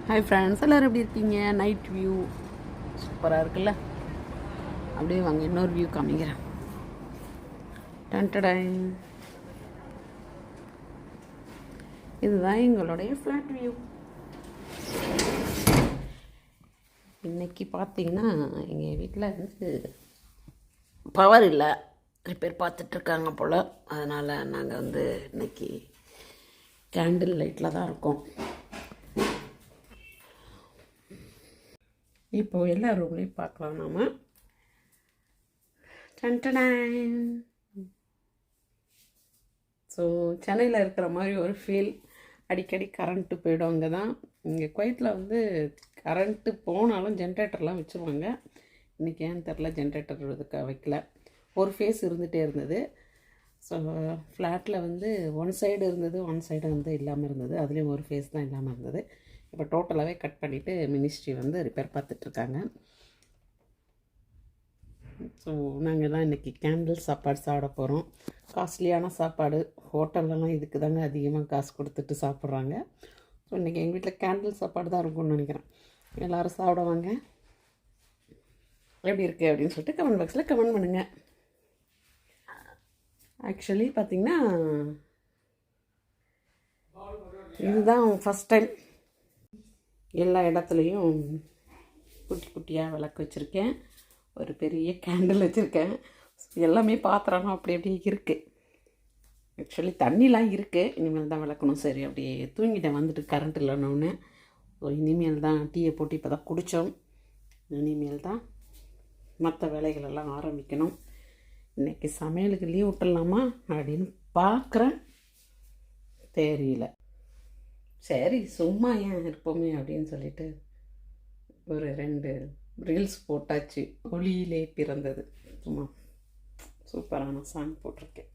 Hi friends, எல்லோரும் எப்படி இருக்கீங்க? நைட் வியூ சூப்பராக இருக்குல்ல. அப்படியே வாங்க இன்னொரு வியூ காமிக்கிறேன். டன்டடாய், இதுதான் எங்களுடைய ஃப்ளாட் வியூ. இன்றைக்கி பார்த்தீங்கன்னா எங்கள் வீட்டில் வந்து பவர் இல்லை, ரிப்பேர் பார்த்துட்ருக்காங்க போல். அதனால் நாங்கள் வந்து இன்றைக்கி கேண்டில் லைட்டில் தான் இருக்கோம். இப்போது எல்லா ரூம்லேயும் பார்க்கலாம் நாம். டன்டடாய். ஸோ சென்னையில் இருக்கிற மாதிரி ஒரு ஃபீல். அடிக்கடி கரண்ட்டு போய்டும். அங்கே தான் இங்கே குவைத்தில் வந்து கரண்ட்டு போனாலும் ஜென்ரேட்டர்லாம் வச்சுருவாங்க. இன்றைக்கி ஏன்னு தெரில, ஜென்ரேட்டர் இதுக்கு வைக்கல. ஒரு ஃபேஸ் இருந்துகிட்டே இருந்தது. ஸோ ஃப்ளாட்டில் வந்து ஒன் சைடு இருந்தது, ஒன் சைடு வந்து இல்லாமல் இருந்தது. அதுலேயும் ஒரு ஃபேஸ் தான் இல்லாமல் இருந்தது. இப்போ டோட்டலாகவே கட் பண்ணிவிட்டு மினிஸ்ட்ரி வந்து ரிப்பேர் பார்த்துட்ருக்காங்க. ஸோ நாங்கள் தான் இன்றைக்கி கேண்டில் சாப்பாடு சாப்பிட போகிறோம். காஸ்ட்லியான சாப்பாடு, ஹோட்டல்லலாம் இதுக்கு தாங்க அதிகமாக காசு கொடுத்துட்டு சாப்பிட்றாங்க. ஸோ இன்றைக்கி எங்கள் வீட்டில் கேண்டில் சாப்பாடு தான் இருக்கும்னு நினைக்கிறேன். எல்லோரும் சாப்பிடுவாங்க. எப்படி இருக்குது அப்படின்னு சொல்லிட்டு கமெண்ட் பாக்ஸில் கமெண்ட் பண்ணுங்கள். ஆக்சுவலி பார்த்திங்கன்னா இதுதான் ஃபஸ்ட் டைம் எல்லா இடத்துலையும் குட்டி குட்டியாக விளக்கு வச்சுருக்கேன். ஒரு பெரிய கேண்டில் வச்சுருக்கேன். எல்லாமே பாத்திரம் அப்படி அப்படியே இருக்குது. ஆக்சுவலி தண்ணிலாம் இருக்குது, இனிமேல் தான் விளக்கணும். சரி, அப்படியே தூங்கிட்டேன் வந்துட்டு கரண்ட் இல்லைன்னு. ஸோ இனிமேல் தான் டீயை போட்டு இப்போ தான் குடித்தோம். இனிமேல் தான் மற்ற வேலைகளெல்லாம் ஆரம்பிக்கணும். இன்றைக்கி சமையலுக்கு லீவ் விட்டுடலாமா அப்படின்னு பார்க்குறேன். தெரியல. சரி, சும்மா ஏன் இருப்போமே அப்படின்னு சொல்லிட்டு ஒரு 2 ரீல்ஸ் போட்டாச்சு. ஒளியிலே பிறந்தது. சும்மா சூப்பரான சாங் போட்டிருக்கேன்.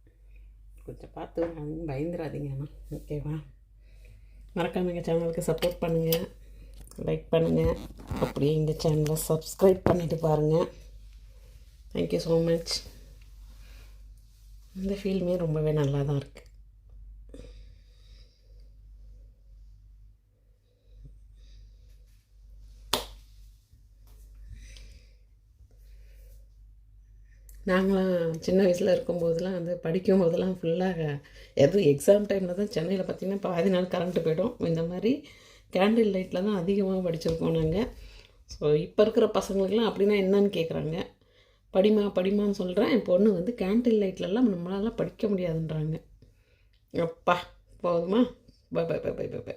கொஞ்சம் பார்த்து பயந்துடாதீங்கண்ணா, ஓகேவா? மறக்காம எங்கள் சேனலுக்கு சப்போர்ட் பண்ணுங்கள், லைக் பண்ணுங்கள். அப்படியே இந்த சேனலை சப்ஸ்கிரைப் பண்ணிவிட்டு பாருங்கள். Thank you so much. இந்த ஃபீல்மே ரொம்பவே நல்லா தான் இருக்குது. நாங்களாம் சின்ன வயசில் இருக்கும்போதெல்லாம் வந்து படிக்கும்போதெல்லாம் ஃபுல்லாக எதுவும் எக்ஸாம் டைமில் தான் சென்னையில் பார்த்திங்கன்னா பாதி நாள் கரண்ட்டு போய்டும். இந்த மாதிரி கேண்டில் லைட்டில் தான் அதிகமாக படிச்சிருக்கோம் நாங்கள். ஸோ இப்போ இருக்கிற பசங்களுக்கெல்லாம் அப்படின்னா என்னன்னு கேட்குறாங்க. படிமான்னு சொல்கிறேன். என் பொண்ணு வந்து கேண்டில் லைட்லலாம் நம்மளால படிக்க முடியாதுன்றாங்க. அப்பா போதுமா? Bye bye bye bye bye by.